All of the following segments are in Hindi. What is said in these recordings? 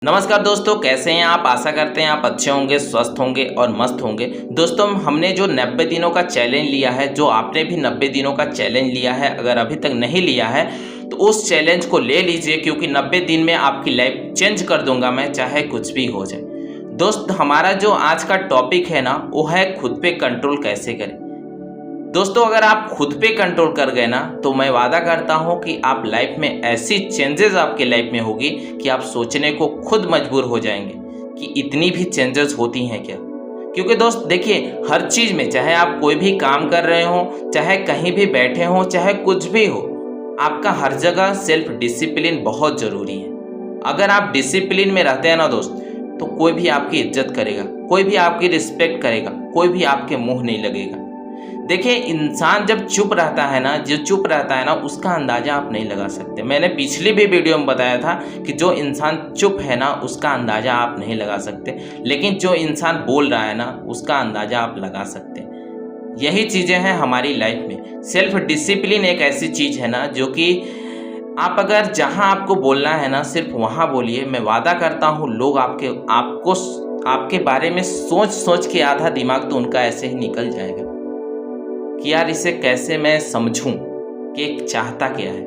नमस्कार दोस्तों, कैसे हैं आप। आशा करते हैं आप अच्छे होंगे, स्वस्थ होंगे और मस्त होंगे। दोस्तों, हमने जो 90 दिनों का चैलेंज लिया है, जो आपने भी 90 दिनों का चैलेंज लिया है, अगर अभी तक नहीं लिया है तो उस चैलेंज को ले लीजिए, क्योंकि 90 दिन में आपकी लाइफ चेंज कर दूंगा मैं, चाहे कुछ भी हो जाए। दोस्त, हमारा जो आज का टॉपिक है ना, वो है खुद पे कंट्रोल कैसे करें। दोस्तों, अगर आप खुद पे कंट्रोल कर गए ना, तो मैं वादा करता हूं कि आप लाइफ में ऐसी चेंजेस आपके लाइफ में होगी कि आप सोचने को खुद मजबूर हो जाएंगे कि इतनी भी चेंजेस होती हैं क्या। क्योंकि दोस्त देखिए, हर चीज़ में, चाहे आप कोई भी काम कर रहे हो, चाहे कहीं भी बैठे हो, चाहे कुछ भी हो, आपका हर जगह सेल्फ डिसिप्लिन बहुत ज़रूरी है। अगर आप डिसिप्लिन में रहते हैं ना दोस्त, तो कोई भी आपकी इज्जत करेगा, कोई भी आपकी रिस्पेक्ट करेगा, कोई भी आपके मुंह नहीं लगेगा। देखिए, इंसान जब चुप रहता है ना, जो चुप रहता है ना, उसका अंदाज़ा आप नहीं लगा सकते। मैंने पिछली भी वीडियो में बताया था कि जो इंसान चुप है ना, उसका अंदाज़ा आप नहीं लगा सकते, लेकिन जो इंसान बोल रहा है ना, उसका अंदाज़ा आप लगा सकते हैं। यही चीज़ें हैं हमारी लाइफ में। सेल्फ डिसिप्लिन एक ऐसी चीज़ है ना, जो कि आप अगर जहाँ आपको बोलना है ना, सिर्फ वहाँ बोलिए। मैं वादा करता हूँ, लोग आपके बारे में सोच सोच के आधा दिमाग तो उनका ऐसे ही निकल जाएगा कि यार इसे कैसे मैं समझूं कि एक चाहता क्या है।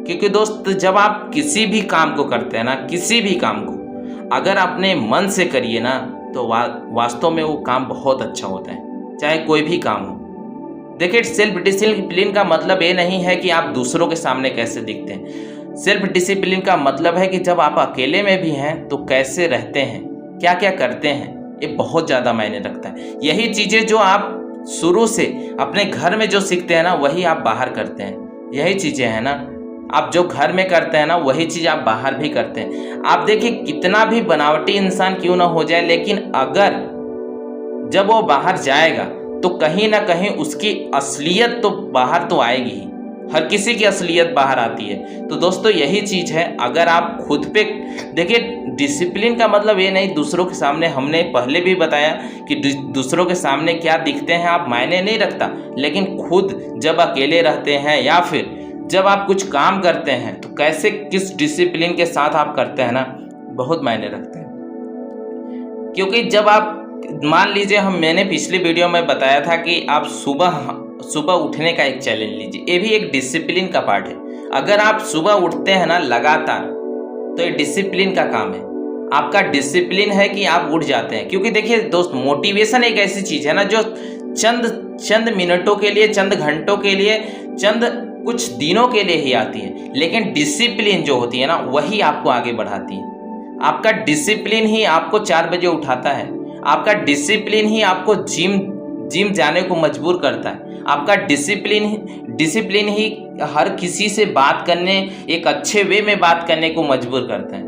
क्योंकि दोस्त, जब आप किसी भी काम को करते हैं ना, किसी भी काम को अगर अपने मन से करिए ना, तो वास्तव में वो काम बहुत अच्छा होता है, चाहे कोई भी काम हो। देखिए, सेल्फ डिसिप्लिन का मतलब ये नहीं है कि आप दूसरों के सामने कैसे दिखते हैं। सेल्फ डिसिप्लिन का मतलब है कि जब आप अकेले में भी हैं तो कैसे रहते हैं, क्या क्या करते हैं, ये बहुत ज़्यादा मायने रखता है। यही चीज़ें जो आप शुरू से अपने घर में जो सीखते हैं ना, वही आप बाहर करते हैं। यही चीज़ें हैं ना, आप जो घर में करते हैं ना, वही चीज़ आप बाहर भी करते हैं। आप देखिए, कितना भी बनावटी इंसान क्यों ना हो जाए, लेकिन अगर जब वो बाहर जाएगा तो कहीं ना कहीं उसकी असलियत तो बाहर तो आएगी ही। हर किसी की असलियत बाहर आती है। तो दोस्तों, यही चीज़ है। अगर आप खुद पे देखिए, डिसिप्लिन का मतलब ये नहीं दूसरों के सामने, हमने पहले भी बताया कि दूसरों के सामने क्या दिखते हैं आप मायने नहीं रखता, लेकिन खुद जब अकेले रहते हैं या फिर जब आप कुछ काम करते हैं तो कैसे, किस डिसिप्लिन के साथ आप करते हैं ना, बहुत मायने रखते हैं। क्योंकि जब आप मान लीजिए, मैंने पिछली वीडियो में बताया था कि आप सुबह उठने का एक चैलेंज लीजिए। ये भी एक डिसिप्लिन का पार्ट है। अगर आप सुबह उठते हैं ना लगातार, तो ये डिसिप्लिन का काम है। आपका डिसिप्लिन है कि आप उठ जाते हैं। क्योंकि देखिए दोस्त, मोटिवेशन एक ऐसी चीज़ है ना, जो चंद मिनटों के लिए, चंद घंटों के लिए, चंद कुछ दिनों के लिए ही आती है, लेकिन डिसिप्लिन जो होती है ना, वही आपको आगे बढ़ाती है। आपका डिसिप्लिन ही आपको 4 बजे उठाता है। आपका डिसिप्लिन ही आपको जिम जाने को मजबूर करता है। आपका डिसिप्लिन ही हर किसी से बात करने, एक अच्छे वे में बात करने को मजबूर करता है।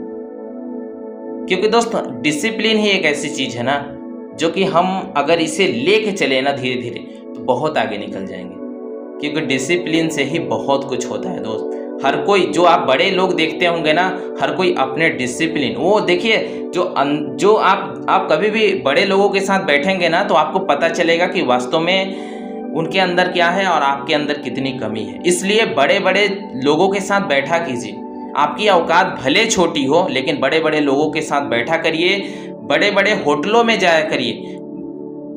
क्योंकि दोस्त, डिसिप्लिन ही एक ऐसी चीज़ है ना, जो कि हम अगर इसे लेके चले ना धीरे धीरे, तो बहुत आगे निकल जाएंगे। क्योंकि डिसिप्लिन से ही बहुत कुछ होता है दोस्त। हर कोई, जो आप बड़े लोग देखते होंगे ना, हर कोई अपने डिसिप्लिन, वो देखिए, जो आप कभी भी बड़े लोगों के साथ बैठेंगे ना, तो आपको पता चलेगा कि वास्तव में उनके अंदर क्या है और आपके अंदर कितनी कमी है। इसलिए बड़े बड़े लोगों के साथ बैठा कीजिए। आपकी औकात भले छोटी हो, लेकिन बड़े बड़े लोगों के साथ बैठा करिए। बड़े बड़े होटलों में जाया करिए।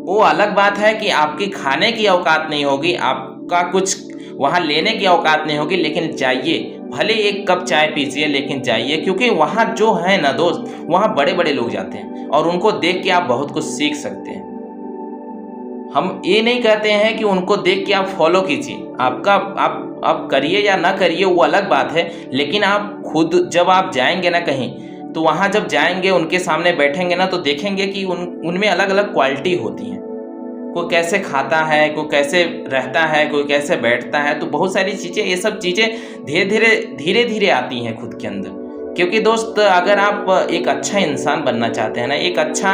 वो अलग बात है कि आपकी खाने की औकात नहीं होगी, आपका कुछ वहाँ लेने की औकात नहीं होगी, लेकिन जाइए, भले एक कप चाय पीजिए, लेकिन जाइए। क्योंकि वहाँ जो है ना दोस्त, वहाँ बड़े बड़े लोग जाते हैं और उनको देख के आप बहुत कुछ सीख सकते हैं। हम ये नहीं कहते हैं कि उनको देख के आप फॉलो कीजिए। आप करिए या ना करिए, वो अलग बात है, लेकिन आप खुद जब आप जाएंगे ना कहीं, तो वहाँ जब जाएंगे, उनके सामने बैठेंगे ना, तो देखेंगे कि उनमें अलग अलग क्वालिटी होती हैं। कोई कैसे खाता है, कोई कैसे रहता है, कोई कैसे बैठता है, तो बहुत सारी चीज़ें, ये सब चीज़ें धीरे धीरे आती हैं खुद के अंदर। क्योंकि दोस्त, अगर आप एक अच्छा इंसान बनना चाहते हैं ना, एक अच्छा,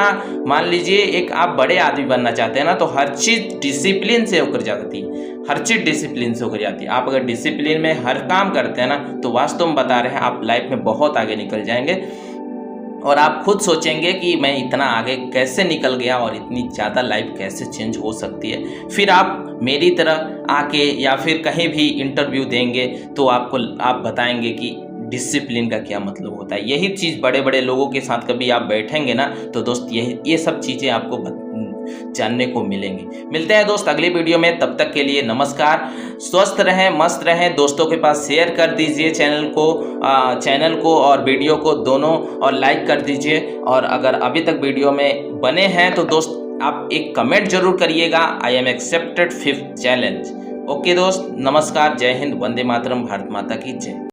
मान लीजिए एक आप बड़े आदमी बनना चाहते हैं ना, तो हर चीज़ डिसिप्लिन से होकर जाती है। हर चीज़ डिसिप्लिन से होकर जाती है। आप अगर डिसिप्लिन में हर काम करते हैं ना, तो वास्तव में बता रहे हैं, आप लाइफ में बहुत आगे निकल जाएंगे। और आप खुद सोचेंगे कि मैं इतना आगे कैसे निकल गया और इतनी ज़्यादा लाइफ कैसे चेंज हो सकती है। फिर आप मेरी तरह आके या फिर कहीं भी इंटरव्यू देंगे, तो आप बताएंगे कि डिसिप्लिन का क्या मतलब होता है। यही चीज़ बड़े बड़े लोगों के साथ कभी आप बैठेंगे ना तो दोस्त ये सब चीज़ें आपको जानने को मिलेंगी। मिलते हैं दोस्त अगली वीडियो में, तब तक के लिए नमस्कार। स्वस्थ रहें, मस्त रहें, दोस्तों के पास शेयर कर दीजिए चैनल को और वीडियो को दोनों, और लाइक कर दीजिए। और अगर अभी तक वीडियो में बने हैं तो दोस्त आप एक कमेंट जरूर करिएगा, I am accepted 5th challenge. Okay दोस्त, नमस्कार, जय हिंद, वंदे मातरम, भारत माता की जय।